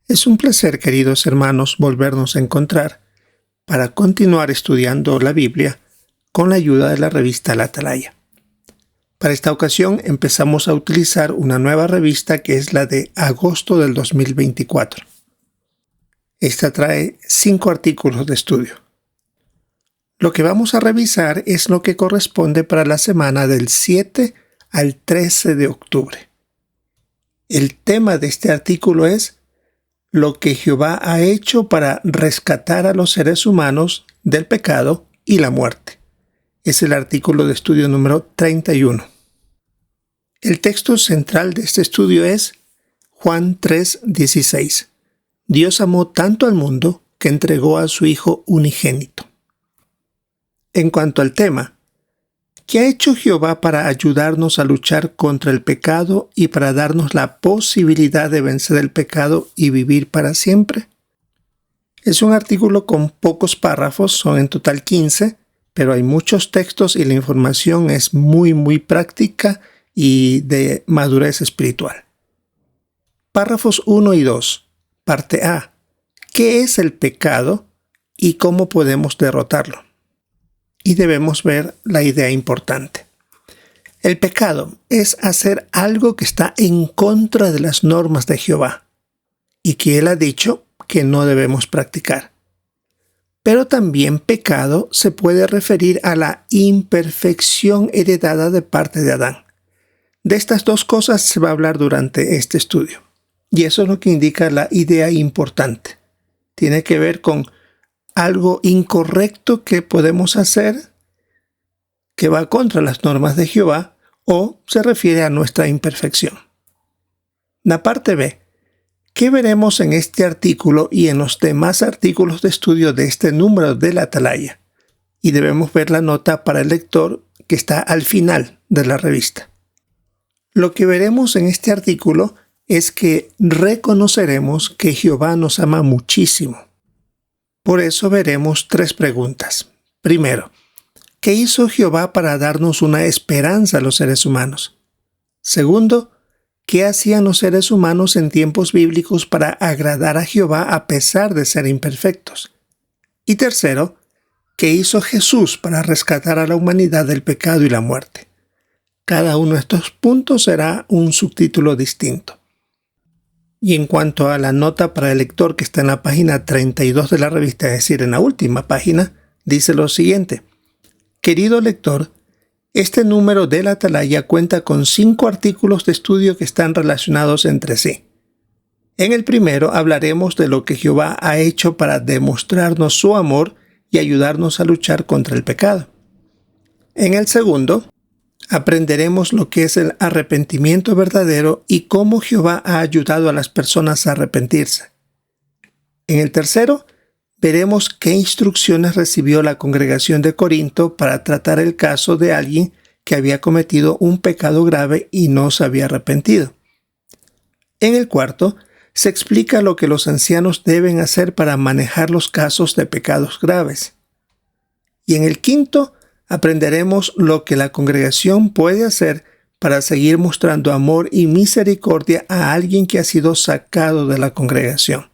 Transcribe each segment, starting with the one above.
Es un placer, queridos hermanos, volvernos a encontrar para continuar estudiando la Biblia con la ayuda de la revista La Atalaya. Para esta ocasión empezamos a utilizar una nueva revista que es la de agosto del 2024. Esta trae 5 artículos de estudio. Lo que vamos a revisar es lo que corresponde para la semana del 7 al 13 de octubre. El tema de este artículo es lo que Jehová ha hecho para rescatar a los seres humanos del pecado y la muerte. Es el artículo de estudio número 31. El texto central de este estudio es Juan 3:16. Dios amó tanto al mundo que entregó a su Hijo unigénito. En cuanto al tema, ¿qué ha hecho Jehová para ayudarnos a luchar contra el pecado y para darnos la posibilidad de vencer el pecado y vivir para siempre? Es un artículo con pocos párrafos, son en total 15, pero hay muchos textos y la información es muy práctica y de madurez espiritual. Párrafos 1 y 2. Parte A. ¿Qué es el pecado y cómo podemos derrotarlo? Y debemos ver la idea importante. El pecado es hacer algo que está en contra de las normas de Jehová y que Él ha dicho que no debemos practicar. Pero también pecado se puede referir a la imperfección heredada de parte de Adán. De estas dos cosas se va a hablar durante este estudio. Y eso es lo que indica la idea importante. Tiene que ver con algo incorrecto que podemos hacer que va contra las normas de Jehová o se refiere a nuestra imperfección. La parte B. ¿Qué veremos en este artículo y en los demás artículos de estudio de este número de la Atalaya? Y debemos ver la nota para el lector que está al final de la revista. Lo que veremos en este artículo es que reconoceremos que Jehová nos ama muchísimo. Por eso veremos 3 preguntas. Primero, ¿qué hizo Jehová para darnos una esperanza a los seres humanos? Segundo, ¿qué hacían los seres humanos en tiempos bíblicos para agradar a Jehová a pesar de ser imperfectos? Y tercero, ¿qué hizo Jesús para rescatar a la humanidad del pecado y la muerte? Cada uno de estos puntos será un subtítulo distinto. Y en cuanto a la nota para el lector que está en la página 32 de la revista, es decir, en la última página, dice lo siguiente. Querido lector, este número de la Atalaya cuenta con 5 artículos de estudio que están relacionados entre sí. En el primero hablaremos de lo que Jehová ha hecho para demostrarnos su amor y ayudarnos a luchar contra el pecado. En el segundo, aprenderemos lo que es el arrepentimiento verdadero y cómo Jehová ha ayudado a las personas a arrepentirse. En el tercero, veremos qué instrucciones recibió la congregación de Corinto para tratar el caso de alguien que había cometido un pecado grave y no se había arrepentido. En el cuarto, se explica lo que los ancianos deben hacer para manejar los casos de pecados graves. Y en el quinto, aprenderemos lo que la congregación puede hacer para seguir mostrando amor y misericordia a alguien que ha sido sacado de la congregación.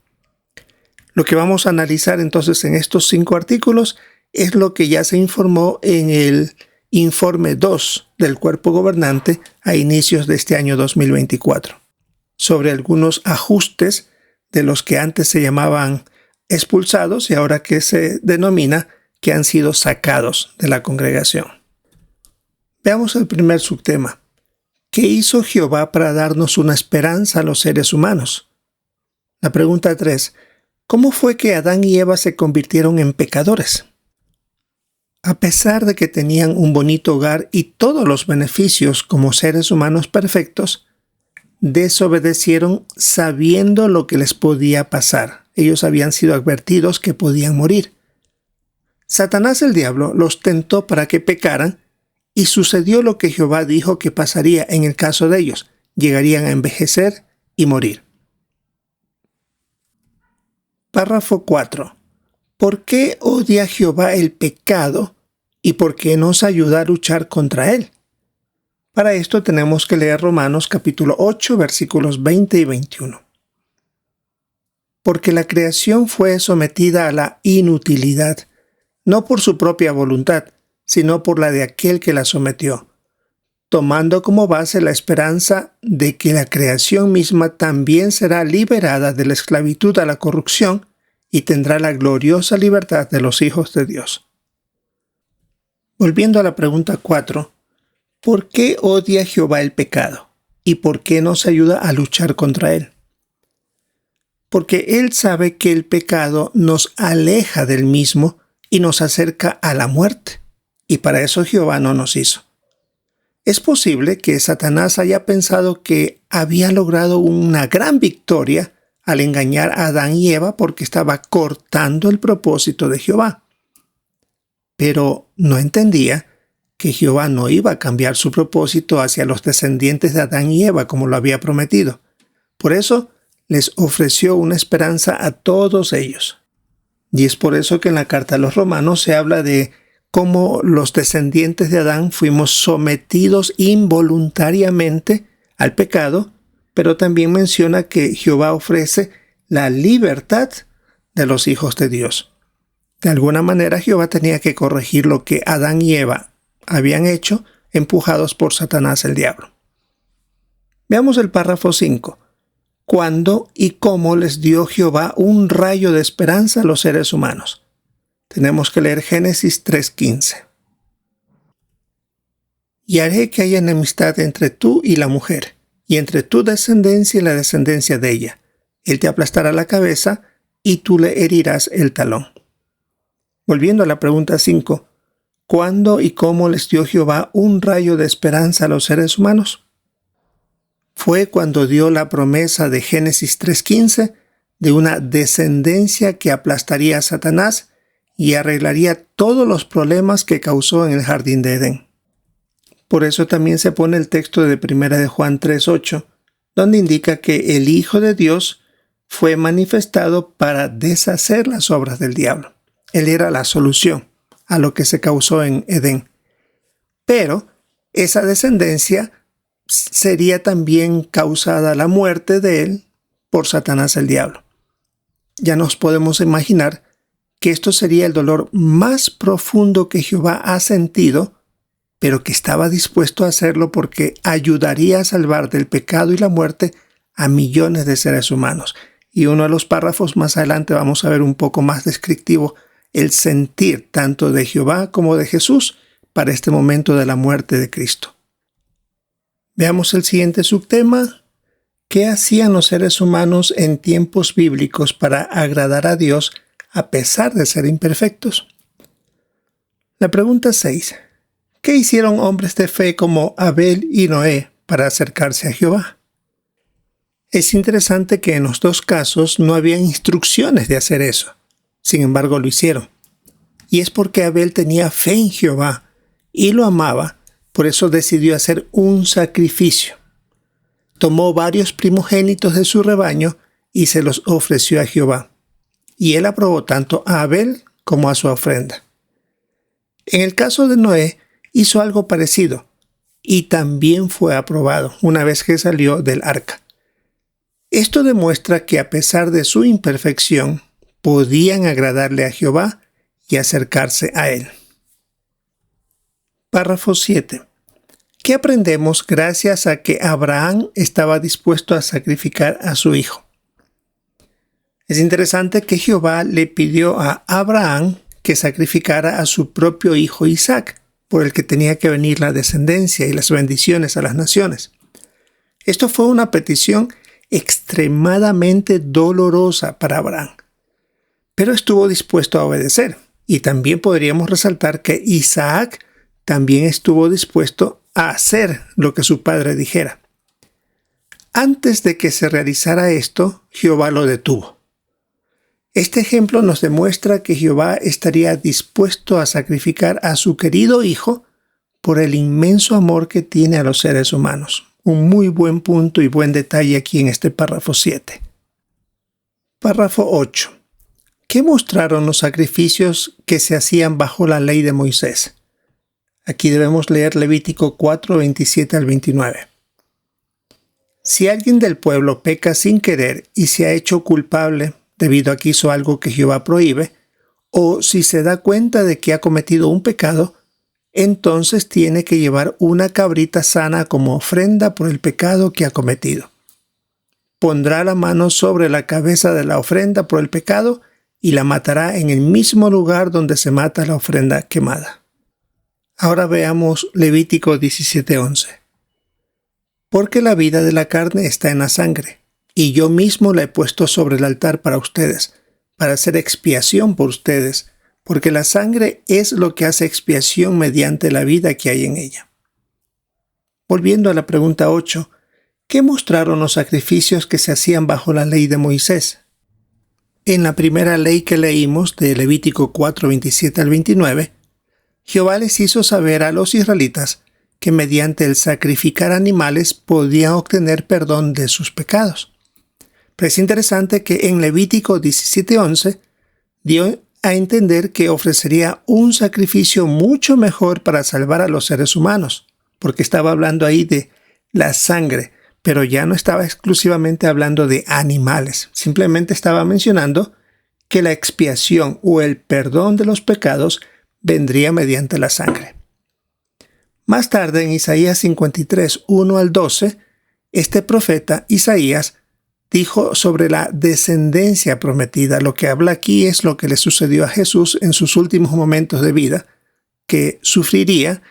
Lo que vamos a analizar entonces en estos 5 artículos es lo que ya se informó en el informe 2 del cuerpo gobernante a inicios de este año 2024, sobre algunos ajustes de los que antes se llamaban expulsados y ahora que se denomina que han sido sacados de la congregación. Veamos el primer subtema. ¿Qué hizo Jehová para darnos una esperanza a los seres humanos? La pregunta 3. ¿Cómo fue que Adán y Eva se convirtieron en pecadores? A pesar de que tenían un bonito hogar y todos los beneficios como seres humanos perfectos, desobedecieron sabiendo lo que les podía pasar. Ellos habían sido advertidos que podían morir. Satanás el diablo los tentó para que pecaran y sucedió lo que Jehová dijo que pasaría en el caso de ellos. Llegarían a envejecer y morir. Párrafo 4. ¿Por qué odia Jehová el pecado y por qué nos ayuda a luchar contra él? Para esto tenemos que leer Romanos capítulo 8, versículos 20 y 21. porque la creación fue sometida a la inutilidad, no por su propia voluntad, sino por la de aquel que la sometió, tomando como base la esperanza de que la creación misma también será liberada de la esclavitud a la corrupción y tendrá la gloriosa libertad de los hijos de Dios. Volviendo a la pregunta 4, ¿por qué odia Jehová el pecado? ¿Y por qué nos ayuda a luchar contra él? Porque él sabe que el pecado nos aleja del mismo y nos acerca a la muerte, y para eso Jehová no nos hizo. Es posible que Satanás haya pensado que había logrado una gran victoria al engañar a Adán y Eva porque estaba cortando el propósito de Jehová. Pero no entendía que Jehová no iba a cambiar su propósito hacia los descendientes de Adán y Eva como lo había prometido. Por eso les ofreció una esperanza a todos ellos. Y es por eso que en la carta a los Romanos se habla de cómo los descendientes de Adán fuimos sometidos involuntariamente al pecado, pero también menciona que Jehová ofrece la libertad de los hijos de Dios. De alguna manera Jehová tenía que corregir lo que Adán y Eva habían hecho, empujados por Satanás el diablo. Veamos el párrafo 5. ¿Cuándo y cómo les dio Jehová un rayo de esperanza a los seres humanos? Tenemos que leer Génesis 3:15. Y haré que haya enemistad entre tú y la mujer, y entre tu descendencia y la descendencia de ella. Él te aplastará la cabeza, y tú le herirás el talón. Volviendo a la pregunta 5, ¿cuándo y cómo les dio Jehová un rayo de esperanza a los seres humanos? Fue cuando dio la promesa de Génesis 3:15 de una descendencia que aplastaría a Satanás y arreglaría todos los problemas que causó en el jardín de Edén. Por eso también se pone el texto de 1 de Juan 3:8, donde indica que el Hijo de Dios fue manifestado para deshacer las obras del diablo. Él era la solución a lo que se causó en Edén. Pero esa descendencia sería también causada la muerte de él por Satanás el diablo. Ya nos podemos imaginar que esto sería el dolor más profundo que Jehová ha sentido, pero que estaba dispuesto a hacerlo porque ayudaría a salvar del pecado y la muerte a millones de seres humanos. Y uno de los párrafos más adelante vamos a ver un poco más descriptivo el sentir tanto de Jehová como de Jesús para este momento de la muerte de Cristo. Veamos el siguiente subtema. ¿Qué hacían los seres humanos en tiempos bíblicos para agradar a Dios a pesar de ser imperfectos? La pregunta 6. ¿Qué hicieron hombres de fe como Abel y Noé para acercarse a Jehová? Es interesante que en los dos casos no había instrucciones de hacer eso. Sin embargo, lo hicieron. Y es porque Abel tenía fe en Jehová y lo amaba, por eso decidió hacer un sacrificio. Tomó varios primogénitos de su rebaño y se los ofreció a Jehová. Y él aprobó tanto a Abel como a su ofrenda. En el caso de Noé, hizo algo parecido y también fue aprobado una vez que salió del arca. Esto demuestra que a pesar de su imperfección, podían agradarle a Jehová y acercarse a él. Párrafo 7. ¿Qué aprendemos gracias a que Abraham estaba dispuesto a sacrificar a su hijo? Es interesante que Jehová le pidió a Abraham que sacrificara a su propio hijo Isaac, por el que tenía que venir la descendencia y las bendiciones a las naciones. Esto fue una petición extremadamente dolorosa para Abraham, pero estuvo dispuesto a obedecer. Y también podríamos resaltar que Isaac también estuvo dispuesto a hacer lo que su padre dijera. Antes de que se realizara esto, Jehová lo detuvo. Este ejemplo nos demuestra que Jehová estaría dispuesto a sacrificar a su querido hijo por el inmenso amor que tiene a los seres humanos. Un muy buen punto y buen detalle aquí en este párrafo 7. Párrafo 8. ¿Qué mostraron los sacrificios que se hacían bajo la ley de Moisés? Aquí debemos leer Levítico 4, 27 al 29. Si alguien del pueblo peca sin querer y se ha hecho culpable debido a que hizo algo que Jehová prohíbe, o si se da cuenta de que ha cometido un pecado, entonces tiene que llevar una cabrita sana como ofrenda por el pecado que ha cometido. Pondrá la mano sobre la cabeza de la ofrenda por el pecado y la matará en el mismo lugar donde se mata la ofrenda quemada. Ahora veamos Levítico 17:11. Porque la vida de la carne está en la sangre, y yo mismo la he puesto sobre el altar para ustedes, para hacer expiación por ustedes, porque la sangre es lo que hace expiación mediante la vida que hay en ella. Volviendo a la pregunta 8, ¿qué mostraron los sacrificios que se hacían bajo la ley de Moisés? En la primera ley que leímos, de Levítico 4:27 al 29, Jehová les hizo saber a los israelitas que mediante el sacrificar animales podían obtener perdón de sus pecados. Pero es interesante que en Levítico 17:11 dio a entender que ofrecería un sacrificio mucho mejor para salvar a los seres humanos, porque estaba hablando ahí de la sangre, pero ya no estaba exclusivamente hablando de animales, simplemente estaba mencionando que la expiación o el perdón de los pecados vendría mediante la sangre. Más tarde, en Isaías 53, 1 al 12, este profeta Isaías dijo sobre la descendencia prometida. Lo que habla aquí es lo que le sucedió a Jesús en sus últimos momentos de vida, que sufriría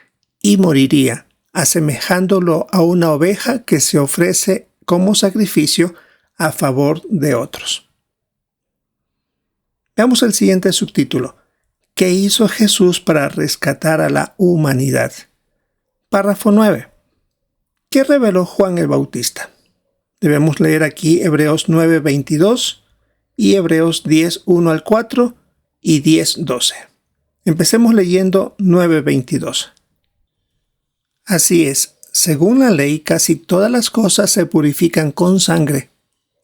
y moriría, asemejándolo a una oveja que se ofrece como sacrificio a favor de otros. Veamos el siguiente subtítulo. ¿Qué hizo Jesús para rescatar a la humanidad? Párrafo 9. ¿Qué reveló Juan el Bautista? Debemos leer aquí Hebreos 9:22 y Hebreos 10:1 al 4 y 10:12. Empecemos leyendo 9:22. Así es, según la ley, casi todas las cosas se purifican con sangre,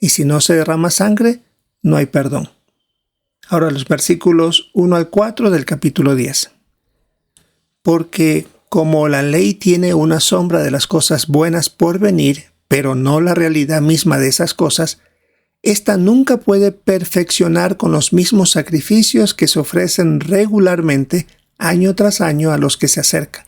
y si no se derrama sangre, no hay perdón. Ahora los versículos 1 al 4 del capítulo 10. Porque como la ley tiene una sombra de las cosas buenas por venir, pero no la realidad misma de esas cosas, ésta nunca puede perfeccionar con los mismos sacrificios que se ofrecen regularmente año tras año a los que se acercan.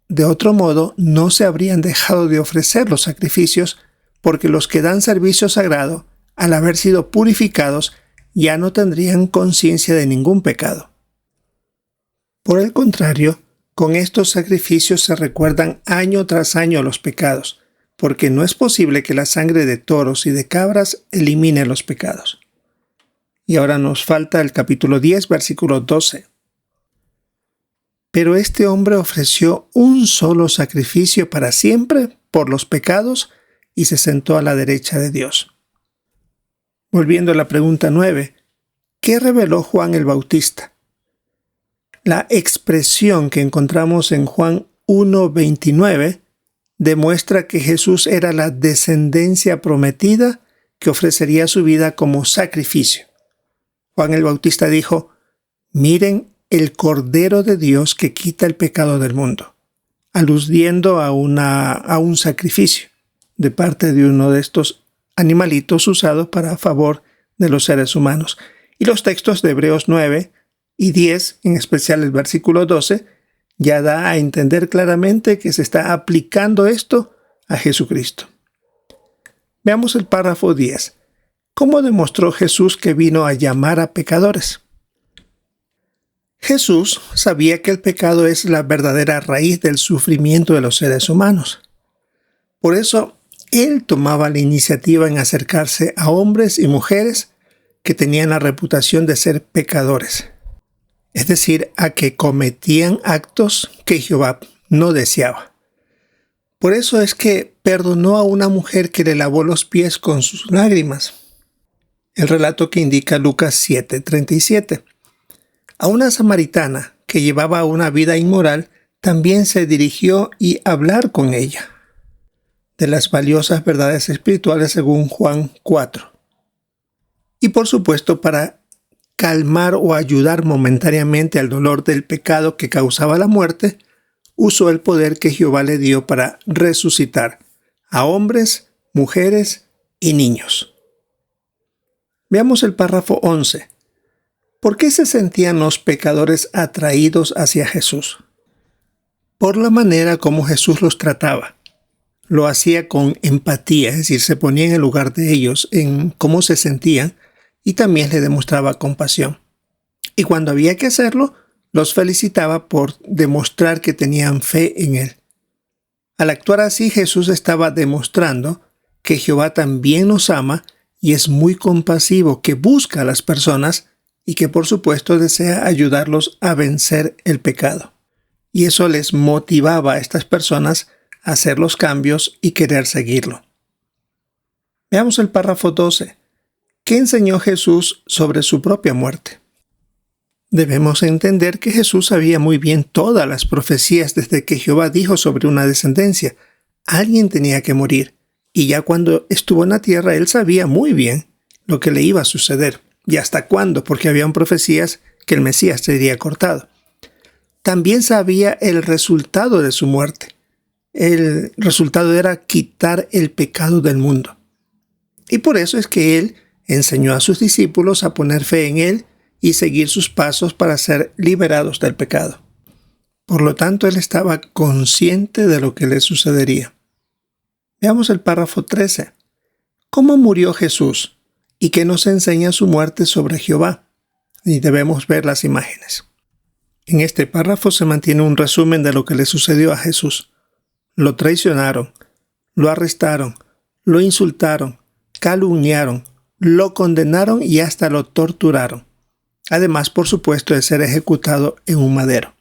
De otro modo, no se habrían dejado de ofrecer los sacrificios, porque los que dan servicio sagrado, al haber sido purificados, ya no tendrían conciencia de ningún pecado. Por el contrario, con estos sacrificios se recuerdan año tras año los pecados, porque no es posible que la sangre de toros y de cabras elimine los pecados. Y ahora nos falta el capítulo 10, versículo 12. Pero este hombre ofreció un solo sacrificio para siempre por los pecados y se sentó a la derecha de Dios. Volviendo a la pregunta 9, ¿qué reveló Juan el Bautista? La expresión que encontramos en Juan 1:29 demuestra que Jesús era la descendencia prometida que ofrecería su vida como sacrificio. Juan el Bautista dijo, miren el Cordero de Dios que quita el pecado del mundo, aludiendo a un sacrificio de parte de uno de estos animalitos usados para favor de los seres humanos. Y los textos de Hebreos 9 y 10, en especial el versículo 12, ya da a entender claramente que se está aplicando esto a Jesucristo. Veamos el párrafo 10. ¿Cómo demostró Jesús que vino a llamar a pecadores? Jesús sabía que el pecado es la verdadera raíz del sufrimiento de los seres humanos. Por eso, Él tomaba la iniciativa en acercarse a hombres y mujeres que tenían la reputación de ser pecadores, es decir, a que cometían actos que Jehová no deseaba. Por eso es que perdonó a una mujer que le lavó los pies con sus lágrimas. El relato que indica Lucas 7:37. A una samaritana que llevaba una vida inmoral también se dirigió y hablar con ella de las valiosas verdades espirituales según Juan 4. Y por supuesto, para calmar o ayudar momentáneamente al dolor del pecado que causaba la muerte, usó el poder que Jehová le dio para resucitar a hombres, mujeres y niños. Veamos el párrafo 11. ¿Por qué se sentían los pecadores atraídos hacia Jesús? Por la manera como Jesús los trataba. Lo hacía con empatía, es decir, se ponía en el lugar de ellos, en cómo se sentían, y también les demostraba compasión. Y cuando había que hacerlo, los felicitaba por demostrar que tenían fe en Él. Al actuar así, Jesús estaba demostrando que Jehová también nos ama y es muy compasivo, que busca a las personas y que por supuesto desea ayudarlos a vencer el pecado. Y eso les motivaba a estas personas a hacer los cambios y querer seguirlo. Veamos el párrafo 12. ¿Qué enseñó Jesús sobre su propia muerte? Debemos entender que Jesús sabía muy bien todas las profecías desde que Jehová dijo sobre una descendencia. Alguien tenía que morir, y ya cuando estuvo en la tierra, él sabía muy bien lo que le iba a suceder, y hasta cuándo, porque habían profecías que el Mesías sería cortado. También sabía el resultado de su muerte. El resultado era quitar el pecado del mundo. Y por eso es que él enseñó a sus discípulos a poner fe en él y seguir sus pasos para ser liberados del pecado. Por lo tanto, él estaba consciente de lo que le sucedería. Veamos el párrafo 13. ¿Cómo murió Jesús? ¿Y qué nos enseña su muerte sobre Jehová? Y debemos ver las imágenes. En este párrafo se mantiene un resumen de lo que le sucedió a Jesús. Lo traicionaron, lo arrestaron, lo insultaron, calumniaron, lo condenaron y hasta lo torturaron. Además, por supuesto, de ser ejecutado en un madero.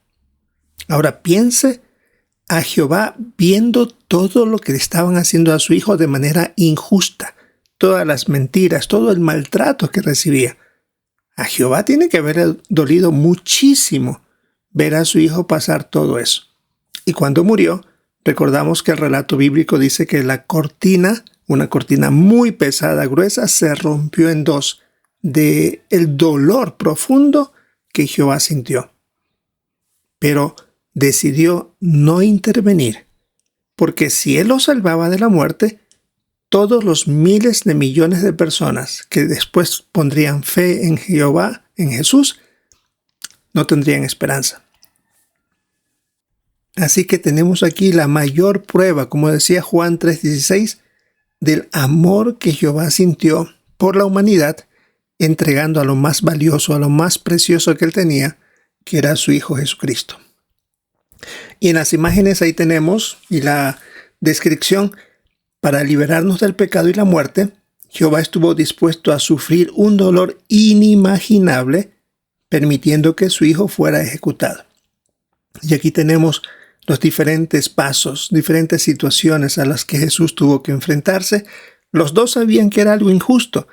Ahora piense a Jehová viendo todo lo que le estaban haciendo a su hijo de manera injusta, todas las mentiras, todo el maltrato que recibía. A Jehová tiene que haber dolido muchísimo ver a su hijo pasar todo eso. Y cuando murió, recordamos que el relato bíblico dice que la cortina, una cortina muy pesada, gruesa, se rompió en dos de el dolor profundo que Jehová sintió. Pero decidió no intervenir, porque si él lo salvaba de la muerte, todos los miles de millones de personas que después pondrían fe en Jehová, en Jesús, no tendrían esperanza. Así que tenemos aquí la mayor prueba, como decía Juan 3:16, del amor que Jehová sintió por la humanidad, entregando a lo más valioso, a lo más precioso que él tenía, que era su Hijo Jesucristo. Y en las imágenes ahí tenemos, y la descripción, para liberarnos del pecado y la muerte, Jehová estuvo dispuesto a sufrir un dolor inimaginable, permitiendo que su Hijo fuera ejecutado. Y aquí tenemos los diferentes pasos, diferentes situaciones a las que Jesús tuvo que enfrentarse. Los dos sabían que era algo injusto,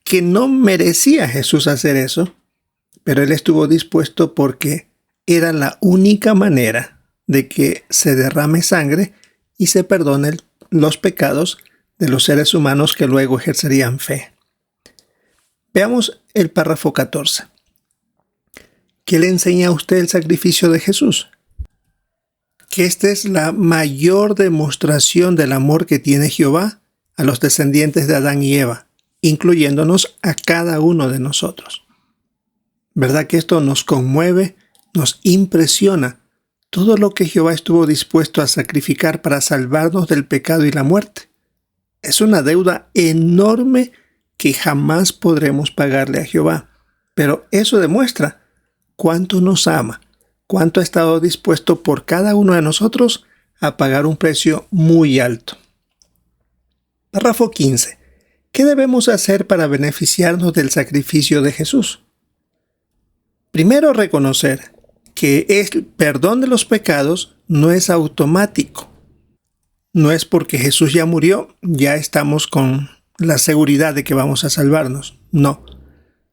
que no merecía Jesús hacer eso, pero él estuvo dispuesto porque era la única manera de que se derrame sangre y se perdonen los pecados de los seres humanos que luego ejercerían fe. Veamos el párrafo 14. ¿Qué le enseña a usted el sacrificio de Jesús? Que esta es la mayor demostración del amor que tiene Jehová a los descendientes de Adán y Eva, incluyéndonos a cada uno de nosotros. ¿Verdad que esto nos conmueve, nos impresiona? Todo lo que Jehová estuvo dispuesto a sacrificar para salvarnos del pecado y la muerte. Es una deuda enorme que jamás podremos pagarle a Jehová. Pero eso demuestra cuánto nos ama, cuánto ha estado dispuesto por cada uno de nosotros a pagar un precio muy alto. Párrafo 15. ¿Qué debemos hacer para beneficiarnos del sacrificio de Jesús? Primero, reconocer que el perdón de los pecados no es automático. No es porque Jesús ya murió, ya estamos con la seguridad de que vamos a salvarnos. No.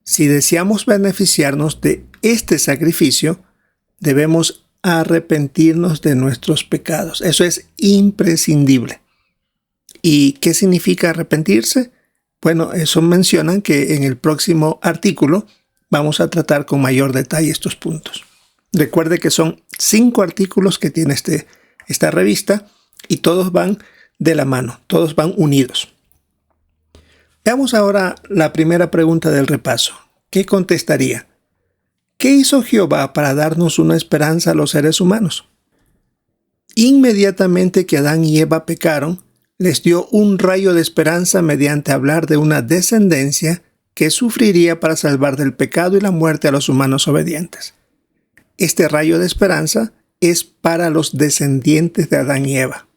Si deseamos beneficiarnos de este sacrificio, debemos arrepentirnos de nuestros pecados. Eso es imprescindible. ¿Y qué significa arrepentirse? Bueno, eso mencionan que en el próximo artículo vamos a tratar con mayor detalle estos puntos. Recuerde que son 5 artículos que tiene esta revista y todos van de la mano, todos van unidos. Veamos ahora la primera pregunta del repaso. ¿Qué contestaría? ¿Qué hizo Jehová para darnos una esperanza a los seres humanos? Inmediatamente que Adán y Eva pecaron, les dio un rayo de esperanza mediante hablar de una descendencia que sufriría para salvar del pecado y la muerte a los humanos obedientes. Este rayo de esperanza es para los descendientes de Adán y Eva,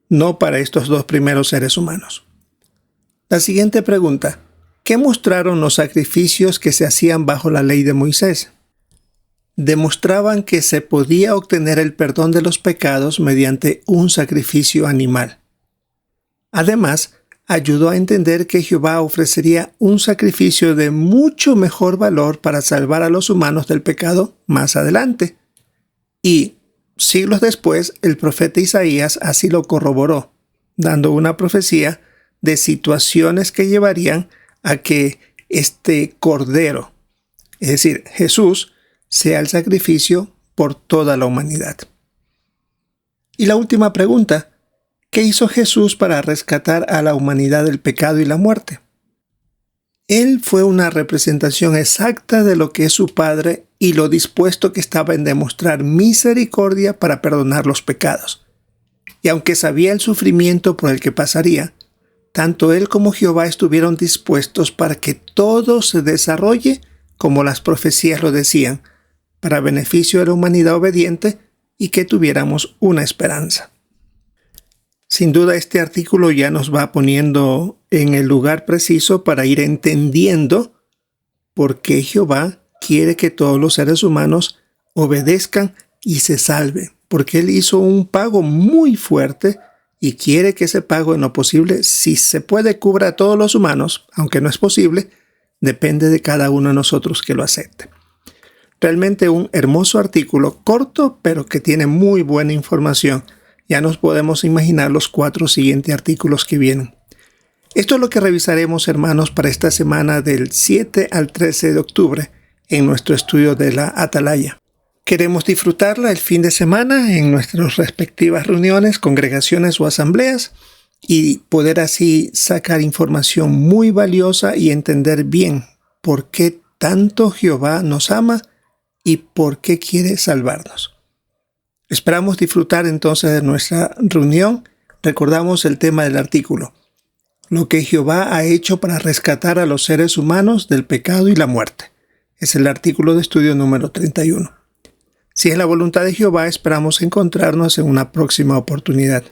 no para estos dos primeros seres humanos. La siguiente pregunta: ¿qué mostraron los sacrificios que se hacían bajo la ley de Moisés? Demostraban que se podía obtener el perdón de los pecados mediante un sacrificio animal. Además, ayudó a entender que Jehová ofrecería un sacrificio de mucho mejor valor para salvar a los humanos del pecado más adelante. Y, siglos después, el profeta Isaías así lo corroboró, dando una profecía de situaciones que llevarían a que este Cordero, es decir, Jesús, sea el sacrificio por toda la humanidad. Y la última pregunta: ¿qué hizo Jesús para rescatar a la humanidad del pecado y la muerte? Él fue una representación exacta de lo que es su Padre y lo dispuesto que estaba en demostrar misericordia para perdonar los pecados. Y aunque sabía el sufrimiento por el que pasaría, tanto él como Jehová estuvieron dispuestos para que todo se desarrolle como las profecías lo decían, para beneficio de la humanidad obediente y que tuviéramos una esperanza. Sin duda, este artículo ya nos va poniendo en el lugar preciso para ir entendiendo por qué Jehová quiere que todos los seres humanos obedezcan y se salven, porque Él hizo un pago muy fuerte y quiere que ese pago, en lo posible, si se puede, cubra a todos los humanos, aunque no es posible, depende de cada uno de nosotros que lo acepte. Realmente un hermoso artículo, corto, pero que tiene muy buena información. Ya nos podemos imaginar los 4 siguientes artículos que vienen. Esto es lo que revisaremos, hermanos, para esta semana del 7 al 13 de octubre en nuestro estudio de la Atalaya. Queremos disfrutarla el fin de semana en nuestras respectivas reuniones, congregaciones o asambleas y poder así sacar información muy valiosa y entender bien por qué tanto Jehová nos ama y por qué quiere salvarnos. Esperamos disfrutar entonces de nuestra reunión. Recordamos el tema del artículo: lo que Jehová ha hecho para rescatar a los seres humanos del pecado y la muerte. Es el artículo de estudio número 31. Si es la voluntad de Jehová, esperamos encontrarnos en una próxima oportunidad.